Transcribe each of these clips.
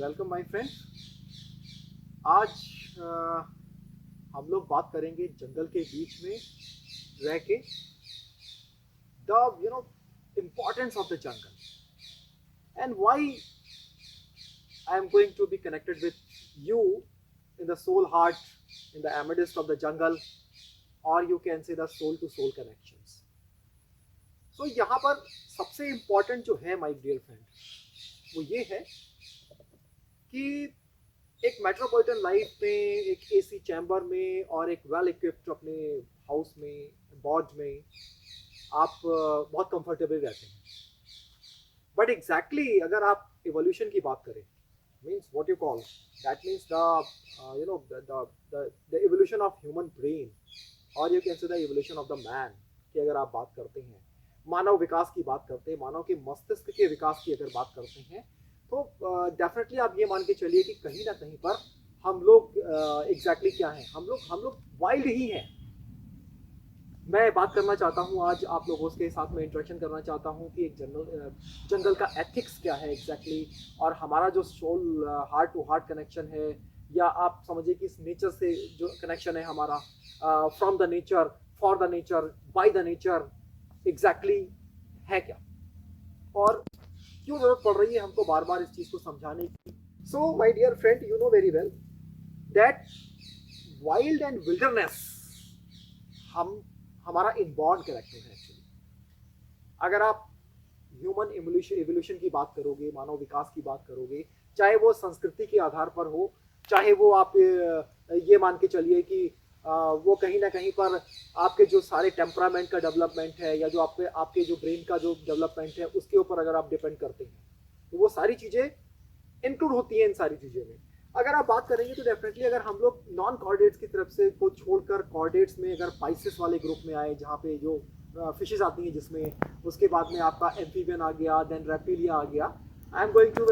Welcome my friend. आज हम लोग बात करेंगे जंगल के बीच में रह के the importance of the jungle and why I am going to be connected with you in the soul heart in the amidst of the jungle, और you can say the soul to soul connections. So यहाँ पर सबसे important जो है my dear friend वो ये है कि एक मेट्रोपॉलिटन लाइफ में, एक एसी चैम्बर में और एक वेल इक्विप्ड अपने हाउस में, बॉर्ड में आप बहुत कंफर्टेबल रहते हैं। बट एग्जैक्टली अगर आप इवोल्यूशन की बात करें, means what you call that means the evolution of human brain, और you can say the evolution of the man की अगर आप बात करते हैं, मानव विकास की बात करते हैं, मानव के मस्तिष्क के विकास की अगर बात करते हैं, तो डेफिनेटली आप ये मान के चलिए कि कहीं ना कहीं पर हम लोग एग्जैक्टली क्या हैं, हम लोग वाइल्ड ही हैं। मैं बात करना चाहता हूँ आज आप लोगों के साथ में इंटरेक्शन करना चाहता हूँ कि एक जंगल का एथिक्स क्या है एग्जैक्टली, और हमारा जो soul heart to heart connection है, या आप समझिए कि इस नेचर से जो कनेक्शन है हमारा, from the nature, for the nature, by the nature, exactly है क्या, और क्यों जरूरत पड़ रही है हमको बार बार इस चीज को समझाने की। So my dear friend, you know very well that wild and wilderness हमारा इनबॉर्न कैरेक्टर है एक्चुअली। अगर आप ह्यूमन इवोल्यूशन की बात करोगे, मानव विकास की बात करोगे, चाहे वो संस्कृति के आधार पर हो, चाहे वो आप ये मान के चलिए कि वो कहीं ना कहीं पर आपके जो सारे टेम्परामेंट का डेवलपमेंट है, या जो आपके जो ब्रेन का जो डेवलपमेंट है उसके ऊपर अगर आप डिपेंड करते हैं, तो वो सारी चीज़ें इंक्लूड होती हैं इन सारी चीज़ों में। अगर आप बात करेंगे तो डेफिनेटली अगर हम लोग नॉन कॉर्डेट्स की तरफ से को छोड़कर कॉर्डेट्स में अगर पाइसेस वाले ग्रुप में आए, जहाँ पे जो फिशेज आती हैं, जिसमें उसके बाद में आपका एम्फीबियन आ गया, देन रेप्टिलिया आ गया। I am going to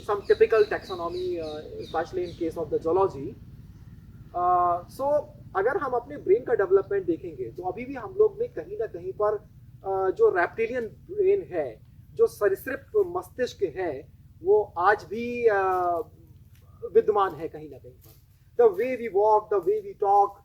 some typical taxonomy, especially in case of the zoology. So अगर हम अपने ब्रेन का डेवलपमेंट देखेंगे तो अभी भी हम लोग में कहीं ना कहीं पर जो रेप्टिलियन ब्रेन है, जो सरीसृप मस्तिष्क है, वो आज भी विद्यमान है कहीं ना कहीं पर। The way we walk, the way we talk,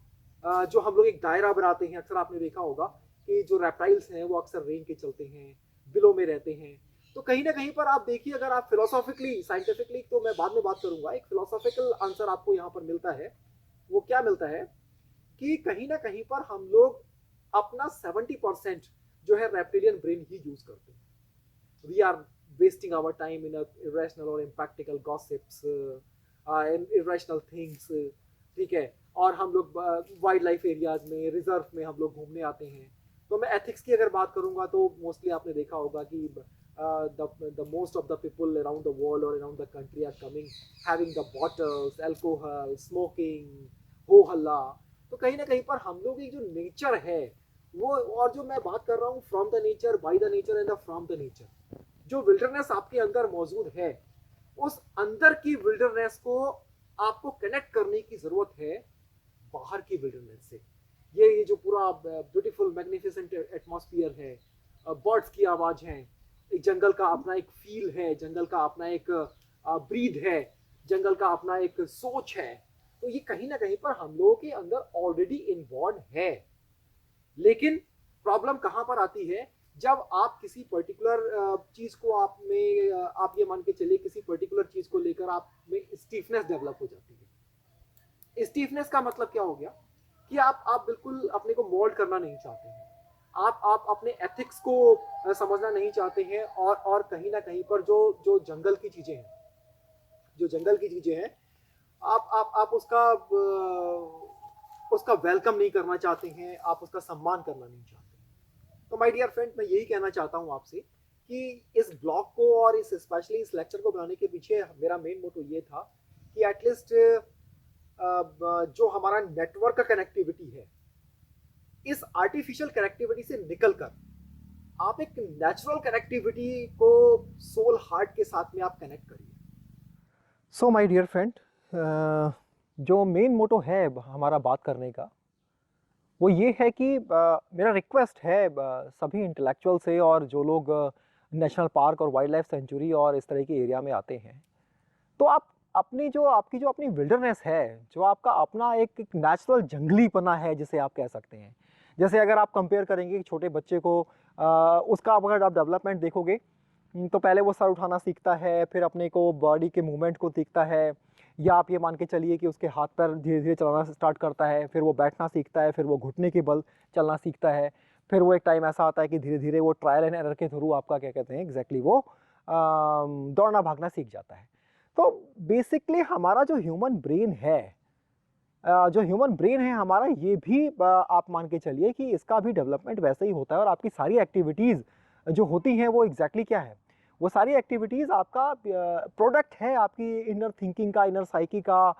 जो हम लोग एक दायरा बनाते हैं, अक्सर आपने देखा होगा कि जो रेप्टाइल्स हैं वो अक्सर रेंग के चलते हैं, बिलों में रहते हैं। तो कहीं ना कहीं पर आप देखिए, अगर आप फिलोसॉफिकली, साइंटिफिकली, तो मैं बाद में बात करूंगा, एक फिलोसॉफिकल आंसर आपको यहाँ पर मिलता है। वो क्या मिलता है कि कहीं ना कहीं पर हम लोग अपना 70% जो है रेप्टिलियन ब्रेन ही यूज करते हैं। We are wasting our time in irrational और इम्प्रैक्टिकल गॉसिप्स, इरेशनल थिंग्स, ठीक है। और हम लोग वाइल्ड लाइफ एरियाज में, रिजर्व में हम लोग घूमने आते हैं। तो मैं एथिक्स की अगर बात करूंगा तो मोस्टली आपने देखा होगा कि the most of the people around the world or around the country are coming having the bottles, alcohol, smoking, हो हल्ला। तो कहीं ना कहीं पर हम लोग की जो नेचर है वो, और जो मैं बात कर रहा हूँ from the nature, by the nature and from the nature, जो विल्डरनेस आपके अंदर मौजूद है, उस अंदर की विल्डरनेस को आपको कनेक्ट करने की जरूरत है बाहर की विल्डरनेस से। ये जो पूरा ब्यूटीफुल मैग्निफिसेंट एटमॉस्फेयर है, बर्ड्स की आवाज है, एक जंगल का अपना एक फील है, जंगल का अपना एक ब्रीड है, जंगल का अपना एक सोच है, तो ये कहीं ना कहीं पर हम लोगों के अंदर ऑलरेडी इन्वॉल्व है। लेकिन प्रॉब्लम कहाँ पर आती है, जब आप किसी पर्टिकुलर चीज को आप में, आप ये मान के चलिए किसी पर्टिकुलर चीज को लेकर आप में स्टीफनेस डेवलप हो जाती है। स्टीफनेस का मतलब क्या हो गया कि आप बिल्कुल अपने को मोल्ड करना नहीं चाहते हैं, आप अपने एथिक्स को समझना नहीं चाहते हैं, और कहीं ना कहीं पर जो जो जंगल की चीजें हैं, जो जंगल की चीजें हैं, आप उसका वेलकम नहीं करना चाहते हैं, आप उसका सम्मान करना नहीं चाहते हैं। तो माय डियर फ्रेंड, मैं यही कहना चाहता हूं आपसे कि इस ब्लॉग को और इस स्पेशली इस लेक्चर को बनाने के पीछे मेरा मेन मोटो ये था कि एटलीस्ट जो हमारा नेटवर्क का कनेक्टिविटी है, इस आर्टिफिशियल कनेक्टिविटी से निकलकर आप एक नेचुरल कनेक्टिविटी को सोल हार्ट के साथ में आप कनेक्ट करिए। सो माय डियर फ्रेंड, जो मेन मोटो है हमारा बात करने का वो ये है कि मेरा रिक्वेस्ट है सभी इंटेलेक्चुअल से, और जो लोग नेशनल पार्क और वाइल्ड लाइफ सेंचुरी और इस तरह के एरिया में आते हैं, तो आप अपनी जो अपनी विल्डरनेस है, जो आपका अपना एक नेचुरल जंगलीपना है जिसे आप कह सकते हैं। जैसे अगर आप कंपेयर करेंगे एक छोटे बच्चे को, उसका अगर आप डेवलपमेंट देखोगे, तो पहले वो सर उठाना सीखता है, फिर अपने को बॉडी के मूवमेंट को सीखता है, या आप ये मान के चलिए कि उसके हाथ पैर धीरे धीरे चलाना स्टार्ट करता है, फिर वो बैठना सीखता है, फिर वो घुटने के बल चलना सीखता है, फिर वो एक टाइम ऐसा आता है कि धीरे धीरे वो ट्रायल एंड एरर के थ्रू आपका क्या कहते हैं एग्जैक्टली वो दौड़ना भागना सीख जाता है। तो बेसिकली हमारा जो ह्यूमन ब्रेन है, हमारा, ये भी आप मान के चलिए कि इसका भी डेवलपमेंट वैसे ही होता है। और आपकी सारी एक्टिविटीज़ जो होती हैं वो एग्जैक्टली क्या है, वो सारी एक्टिविटीज़ आपका प्रोडक्ट है आपकी इनर थिंकिंग का, इनर साइकी का,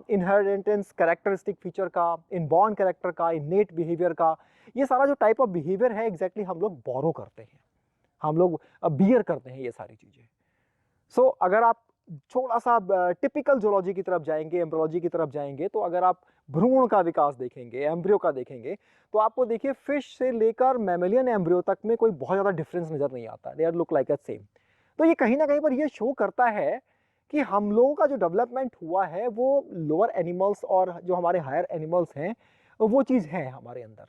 इनहेरिटेंस कैरेक्टरिस्टिक फीचर का, इनबॉर्न कैरेक्टर का, इनेट बिहेवियर का। ये सारा जो टाइप ऑफ बिहेवियर है एग्जैक्टली हम लोग बोरो करते हैं, हम लोग बियर करते हैं ये सारी चीज़ें। सो अगर आप थोड़ा सा टिपिकल जोलॉजी की तरफ जाएंगे, एम्ब्रियोलॉजी की तरफ जाएंगे, तो अगर आप भ्रूण का विकास देखेंगे, एम्ब्रियो का देखेंगे, तो आपको देखिए फिश से लेकर मैमेलियन एम्ब्रियो तक में कोई बहुत ज़्यादा डिफरेंस नज़र नहीं आता, they are look like at same. तो ये कहीं ना कहीं पर ये शो करता है कि हम लोगों का जो डेवलपमेंट हुआ है वो लोअर एनिमल्स और जो हमारे हायर एनिमल्स हैं वो चीज़ है हमारे अंदर।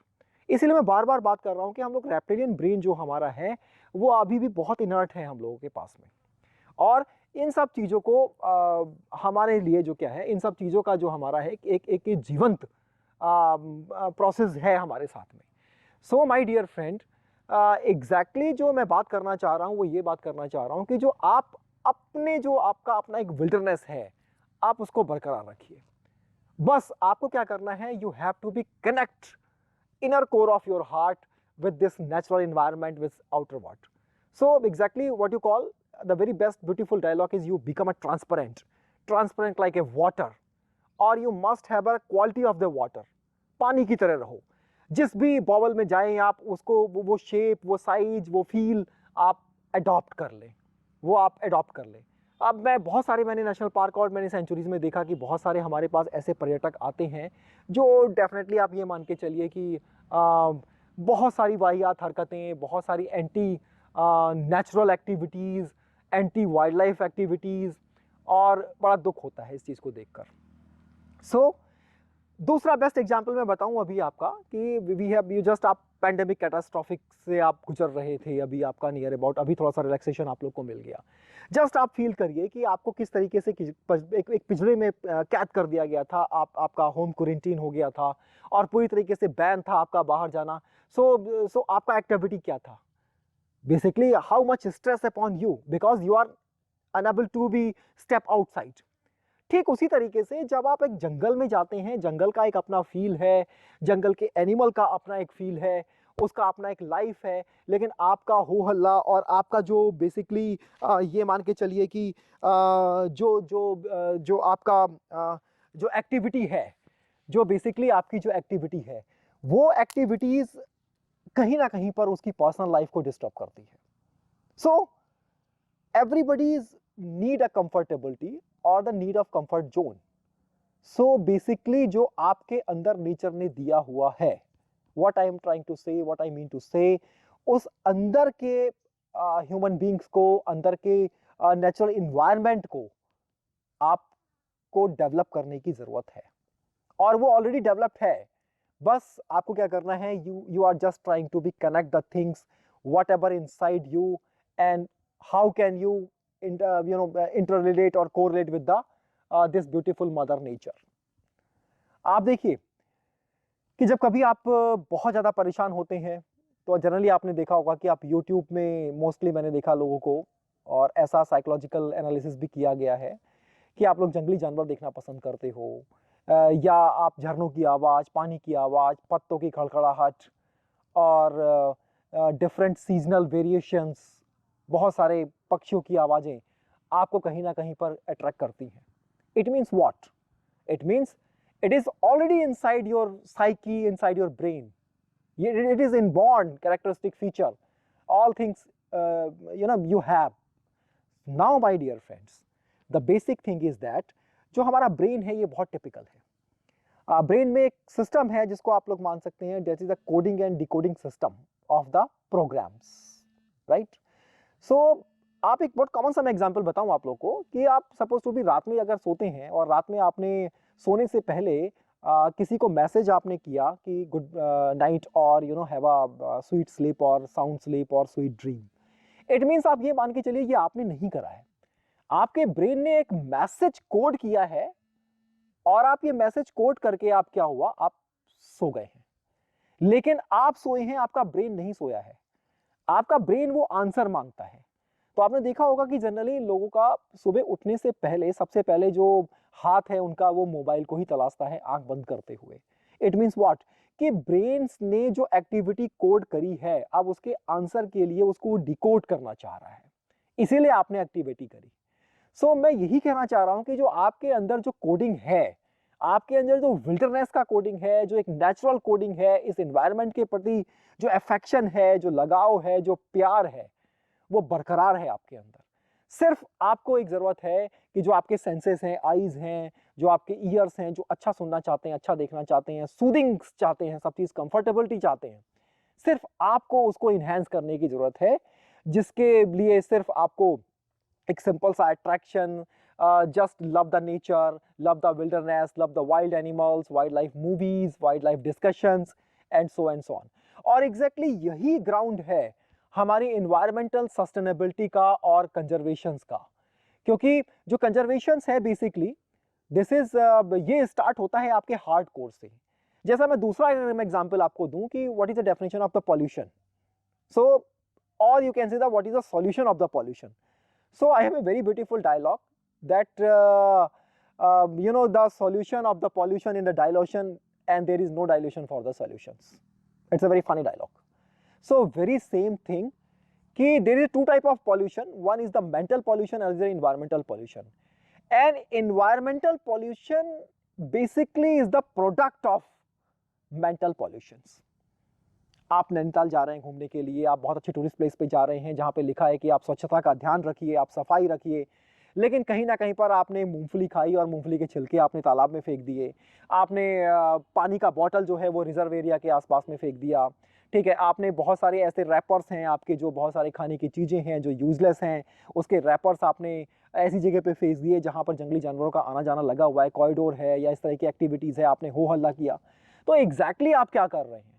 इसीलिए मैं बार बार बात कर रहा हूँ कि हम लोग रेप्टिलियन ब्रेन जो हमारा है वो अभी भी बहुत इनर्ट है हम लोगों के पास में। और इन सब चीज़ों को हमारे लिए जो क्या है, इन सब चीज़ों का जो हमारा है एक जीवंत प्रोसेस है हमारे साथ में। So my dear friend, exactly जो मैं बात करना चाह रहा हूँ वो ये बात करना चाह रहा हूँ कि जो आप अपने जो आपका अपना एक विल्डरनेस है आप उसको बरकरार रखिए। बस आपको क्या करना है, you have to be connect inner core of your heart with this natural environment with outer world. So exactly what you call the very best beautiful dialogue is you become a transparent like a water, or you must have a quality of the water. पानी की तरह रहो, जिस भी बॉबल में जाएं आप उसको वो शेप, वो साइज, वो फील आप अडॉप्ट कर लें, वो आप अडॉप्ट कर लें। अब मैंने नेशनल पार्क और मैंने सेंचुरीज में देखा कि बहुत सारे हमारे पास ऐसे पर्यटक आते हैं जो डेफिनेटली आप ये मान के चलिए कि बहुत सारी वाहियात हरकतें, बहुत सारी anti natural activities, anti wild life activities, और बड़ा दुख होता है इस चीज़ को देखकर। सो दूसरा बेस्ट एग्जाम्पल मैं बताऊं अभी आपका कि वी हैव यू जस्ट आप पैंडेमिक कैटास्ट्रॉफिक से आप गुजर रहे थे, अभी आपका नियर अबाउट अभी थोड़ा सा रिलैक्सेशन आप लोग को मिल गया। जस्ट आप फील करिए कि आपको किस तरीके से एक पिंजरे में कैद कर दिया गया था, आपका होम क्वारंटीन हो गया था और पूरी तरीके से बैन था आपका बाहर जाना। सो आपका एक्टिविटी क्या था, basically how much stress upon you because you are unable to be step outside. ठीक उसी तरीके से जब आप एक जंगल में जाते हैं, जंगल का एक अपना फील है, जंगल के एनिमल का अपना एक फील है, उसका अपना एक लाइफ है, लेकिन आपका हो हल्ला और आपका जो बेसिकली ये मान के चलिए कि जो आपका जो एक्टिविटी है, जो बेसिकली आपकी जो एक्टिविटी है, वो एक्टिविटीज कहीं ना कहीं पर उसकी पर्सनल लाइफ को डिस्टर्ब करती है। सो everybody's need a comfortability or the need of comfort zone. So basically जो आपके अंदर नेचर ने दिया हुआ है, what I am trying to say, what I mean to say, उस अंदर के ह्यूमन बींग्स को, अंदर के नेचुरल इन्वायरमेंट को आपको डेवलप करने की जरूरत है, और वो ऑलरेडी डेवलप्ड है। बस आपको क्या करना है, you are just trying to be connect the things whatever inside you, and how can you interrelate or correlate with the this beautiful mother nature. आप देखिए कि जब कभी आप बहुत ज़्यादा परेशान होते हैं तो जनरली आपने देखा होगा कि आप YouTube में, मोस्टली मैंने देखा लोगों को, और ऐसा साइकोलॉजिकल एनालिसिस भी किया गया है कि आप लोग जंगली जानवर देखना पसंद करते हो, या आप झरनों की आवाज़, पानी की आवाज़, पत्तों की खड़खड़ाहट, और डिफरेंट सीजनल वेरिएशंस, बहुत सारे पक्षियों की आवाज़ें आपको कहीं ना कहीं पर अट्रैक्ट करती हैं। It means what? It means it is already inside your psyche, inside your brain, it is inborn characteristic feature, all things you have. Now my dear friends, the basic thing is that जो हमारा brain है ये बहुत typical है। Brain में एक system है जिसको आप लोग मान सकते हैं that is the coding and decoding system of the programs, right? So आप एक बहुत कॉमन सा मैं एग्जांपल बताऊं आप लोग को कि आप सपोज टू भी रात में अगर सोते हैं और रात में आपने सोने से पहले किसी को मैसेज आपने किया कि गुड नाइट और हैव अ स्वीट स्लीप और साउंड स्लीप और स्वीट ड्रीम, इट मीन्स आप ये मान के चलिए ये आपने नहीं करा है, आपके ब्रेन ने एक मैसेज कोड किया है और आप ये मैसेज कोड करके आप क्या हुआ, आप सो गए हैं। लेकिन आप सोए हैं, आपका ब्रेन नहीं सोया है, आपका ब्रेन वो आंसर मांगता है। तो आपने देखा होगा कि जनरली लोगों का सुबह उठने से पहले सबसे पहले जो हाथ है उनका वो मोबाइल को ही तलाशता है आंख बंद करते हुए। इट मीन्स व्हाट, कि ब्रेन ने जो एक्टिविटी कोड करी है अब उसके आंसर के लिए उसको डिकोड करना चाह रहा है, इसीलिए आपने एक्टिविटी करी। सो मैं यही कहना चाह रहा हूं कि जो आपके अंदर जो कोडिंग है, आपके अंदर जो विल्डरनेस का कोडिंग है, जो एक नेचुरल कोडिंग है, इस एनवायरनमेंट के प्रति जो अफेक्शन है, जो लगाव है, जो प्यार है, वो बरकरार है आपके अंदर। सिर्फ आपको एक जरूरत है कि जो आपके सेंसेस हैं, आईज हैं, जो आपके ईयर्स हैं, जो अच्छा सुनना चाहते हैं, अच्छा देखना चाहते हैं, सूदिंग चाहते हैं, सब चीज कंफर्टेबिलिटी चाहते हैं, सिर्फ आपको उसको इनहेंस करने की जरूरत है, जिसके लिए सिर्फ आपको एक सिंपल सा attraction, just love the nature, love the wilderness, love the wild animals, wild life movies, wild life discussions and so on. और एग्जैक्टली यही ग्राउंड है हमारी इन्वायरमेंटल सस्टेनेबिलिटी का और कंजर्वेशन का। क्योंकि जो कंजर्वेशन है बेसिकली दिस इज ये स्टार्ट होता है आपके हार्ड कोर से। जैसा मैं दूसरा एग्जांपल आपको दूं कि what is the definition of the pollution, so और you can say the what is the solution of the pollution. So I have a very beautiful dialogue that the solution of the pollution in the dilution, and there is no dilution for the solutions. It's a very funny dialogue. So very same thing कि there is two type of pollution. One is the mental pollution, and the environmental pollution. And environmental pollution basically is the product of mental pollutions. आप नैनीताल जा रहे हैं घूमने के लिए, आप बहुत अच्छे टूरिस्ट प्लेस पे जा रहे हैं जहाँ पे लिखा है कि आप स्वच्छता का ध्यान रखिए, आप सफाई रखिए, लेकिन कहीं ना कहीं पर आपने मूंगफली खाई और मूंगफली के छिलके आपने तालाब में फेंक दिए, आपने पानी का बॉटल जो है वो रिजर्व एरिया के आसपास में फेंक दिया, ठीक है, आपने बहुत सारे ऐसे रैपर्स हैं आपके जो बहुत सारे खाने की चीज़ें हैं जो यूजलेस हैं, उसके रैपर्स आपने ऐसी जगह पे फेंक दिए जहाँ पर जंगली जानवरों का आना जाना लगा हुआ है, कॉरिडोर है या इस तरह की एक्टिविटीज़ है, आपने हो हल्ला किया। तो एग्जैक्टली आप क्या कर रहे हैं,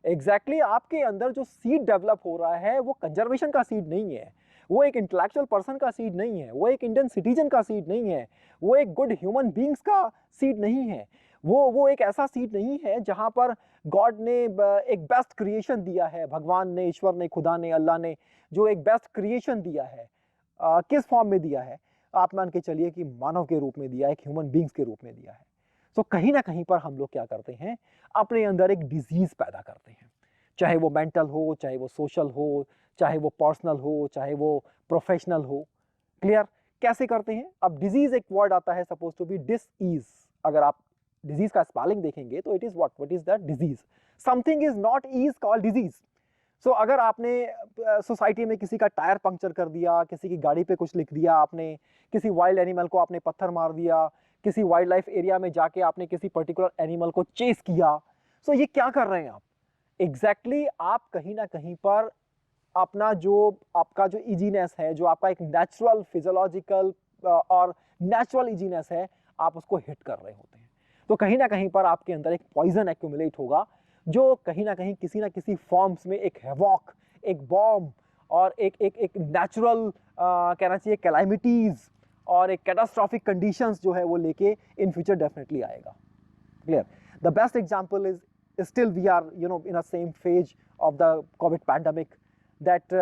एग्जैक्टली आपके अंदर जो सीड डेवलप हो रहा है वो कंजर्वेशन का सीड नहीं है, वो एक इंटेलेक्चुअल पर्सन का सीड नहीं है, वो एक इंडियन सिटीजन का सीड नहीं है, वो एक गुड ह्यूमन बींग्स का सीड नहीं है, वो एक ऐसा सीड नहीं है जहां पर गॉड ने एक बेस्ट क्रिएशन दिया है, भगवान ने, ईश्वर ने, खुदा ने, अल्लाह ने जो एक बेस्ट क्रिएशन दिया है, किस फॉर्म में दिया है, आप मान के चलिए कि मानव के रूप में दिया है, एक ह्यूमन बींग्स के रूप में दिया है। तो कहीं ना कहीं पर हम लोग क्या करते हैं, अपने अंदर एक डिजीज पैदा करते हैं, चाहे वो मेंटल हो, चाहे वो सोशल हो, चाहे वो पर्सनल हो, चाहे वो प्रोफेशनल हो। क्लियर? कैसे करते हैं? अब डिजीज एक वर्ड आता है सपोज टू बी डिसईज, अगर आप डिजीज का स्पेलिंग देखेंगे तो it is what is that disease, something is not ease called disease. So अगर आपने सोसाइटी में किसी का टायर पंक्चर कर दिया, किसी की गाड़ी पे कुछ लिख दिया आपने, किसी वाइल्ड एनिमल को आपने पत्थर मार दिया, किसी वाइल्ड लाइफ एरिया में जाके आपने किसी पर्टिकुलर एनिमल को चेस किया, सो ये क्या कर रहे हैं आप? एग्जैक्टली आप कहीं ना कहीं पर अपना जो आपका जो इजीनेस है, जो आपका एक नेचुरल फिजियोलॉजिकल और नेचुरल इजीनेस है, आप उसको हिट कर रहे होते हैं। तो कहीं ना कहीं पर आपके अंदर एक पॉइजन एक्यूमुलेट होगा जो कहीं ना कहीं किसी ना किसी फॉर्म्स में एक हैवॉक, एक बॉम्ब और एक नेचुरल कहना चाहिए कैलामिटीज और एक कैटास्ट्रॉफिक कंडीशंस जो है वो लेके इन फ्यूचर डेफिनेटली आएगा। Clear? The best example is still we are in a same phase of the COVID pandemic, that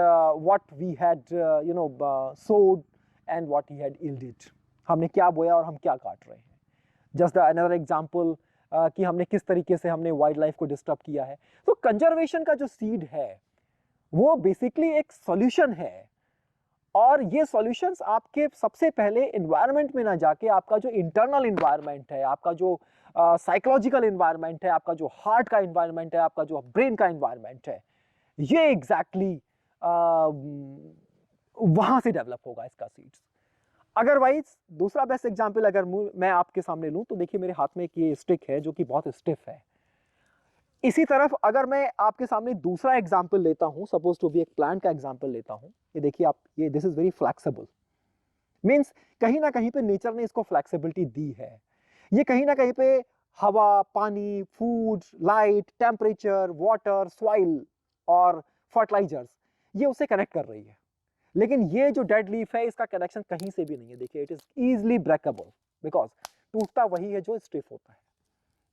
what we had sowed and what he had yielded, हमने क्या बोया और हम क्या काट रहे हैं। जस्ट अनदर एग्जांपल कि हमने किस तरीके से हमने वाइल्ड लाइफ को डिस्टर्ब किया है। तो कंजर्वेशन का जो सीड है वो बेसिकली एक सॉल्यूशन है, और ये सॉल्यूशंस आपके सबसे पहले एनवायरनमेंट में ना जाके आपका जो इंटरनल एनवायरनमेंट है, आपका जो साइकोलॉजिकल एनवायरनमेंट है, आपका जो हार्ट का एनवायरनमेंट है, आपका जो ब्रेन का एनवायरनमेंट है, ये एग्जैक्टली वहां से डेवलप होगा इसका सीड्स। अदरवाइज दूसरा बेस्ट एग्जांपल अगर मैं आपके सामने लूं तो देखिए मेरे हाथ में एक ये स्टिक है जो कि बहुत स्टिफ है। इसी तरफ अगर मैं आपके सामने दूसरा एग्जाम्पल लेता हूं, सपोज टू बी एक प्लांट का एग्जाम्पल लेता हूं, ये देखिए आप, ये this is very flexible, means कहीं ना कहीं पे नेचर ने इसको फ्लेक्सिबिलिटी दी है। ये कहीं ना कहीं पे हवा, पानी, food, light, temperature, water, soil और फर्टिलाइजर्स, ये उससे कनेक्ट कर रही है। लेकिन ये जो डेड लीफ है, इसका कनेक्शन कहीं से भी नहीं है। देखिए, it is easily breakable, because टूटता वही है जो स्टिफ होता है।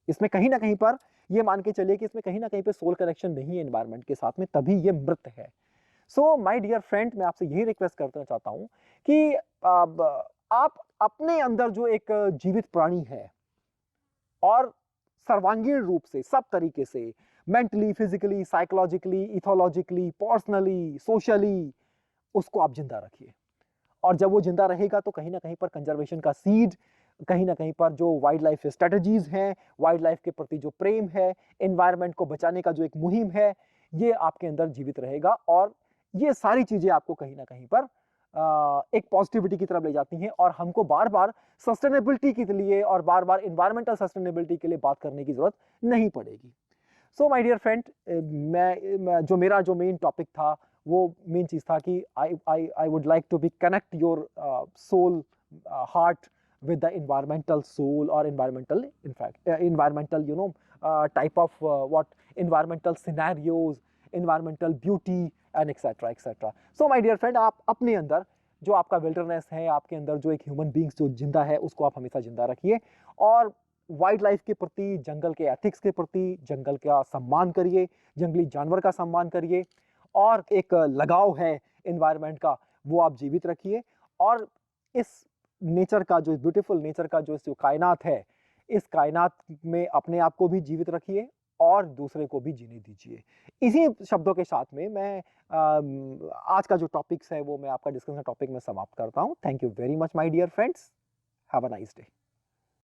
इसमें कहीं ना कहीं पर ये मान के चलिए कि इसमें कहीं ना कहीं पे सोल कनेक्शन नहीं है एनवायरनमेंट के साथ में, तभी ये मृत है। सो माय डियर फ्रेंड, मैं आपसे यही रिक्वेस्ट करना चाहता हूं कि आप अपने अंदर जो एक जीवित प्राणी है, और सर्वांगीण रूप से सब तरीके से, mentally, physically, psychologically, ethologically, personally, socially, उसको आप जिंदा रखिए। और जब वो जिंदा रहेगा तो कहीं ना कहीं पर कंजर्वेशन का सीड, कहीं ना कहीं पर जो वाइल्ड लाइफ स्ट्रेटजीज हैं, वाइल्ड लाइफ के प्रति जो प्रेम है, एनवायरनमेंट को बचाने का जो एक मुहिम है, ये आपके अंदर जीवित रहेगा। और ये सारी चीजें आपको कहीं ना कहीं पर एक पॉजिटिविटी की तरफ ले जाती हैं, और हमको बार बार सस्टेनेबिलिटी के लिए और बार बार इन्वायरमेंटल सस्टेनेबिलिटी के लिए बात करने की जरूरत नहीं पड़ेगी। सो माय डियर फ्रेंड, जो मेरा जो मेन टॉपिक था, वो मेन चीज था कि I would like to be connect your soul, heart with the environmental soul, or environmental, in fact environmental, type of what environmental scenarios, environmental beauty and etc etc. So my dear friend, आप अपने अंदर जो आपका wilderness है, आपके अंदर जो एक ह्यूमन बींग्स जो जिंदा है, उसको आप हमेशा जिंदा रखिए, और वाइल्ड लाइफ के प्रति, जंगल के एथिक्स के प्रति, जंगल का सम्मान करिए, जंगली जानवर का सम्मान करिए, और एक लगाव है एनवायरनमेंट का, वो आप जीवित रखिए। और इस नेचर का जो ब्यूटीफुल नेचर का जो कायनात है, इस कायनात में अपने आप को भी जीवित रखिए और दूसरे को भी जीने दीजिए। इसी शब्दों के साथ में मैं आज का जो टॉपिक्स है वो मैं आपका डिस्कशन टॉपिक में समाप्त करता हूं। Thank you very much my dear friends, have a nice day.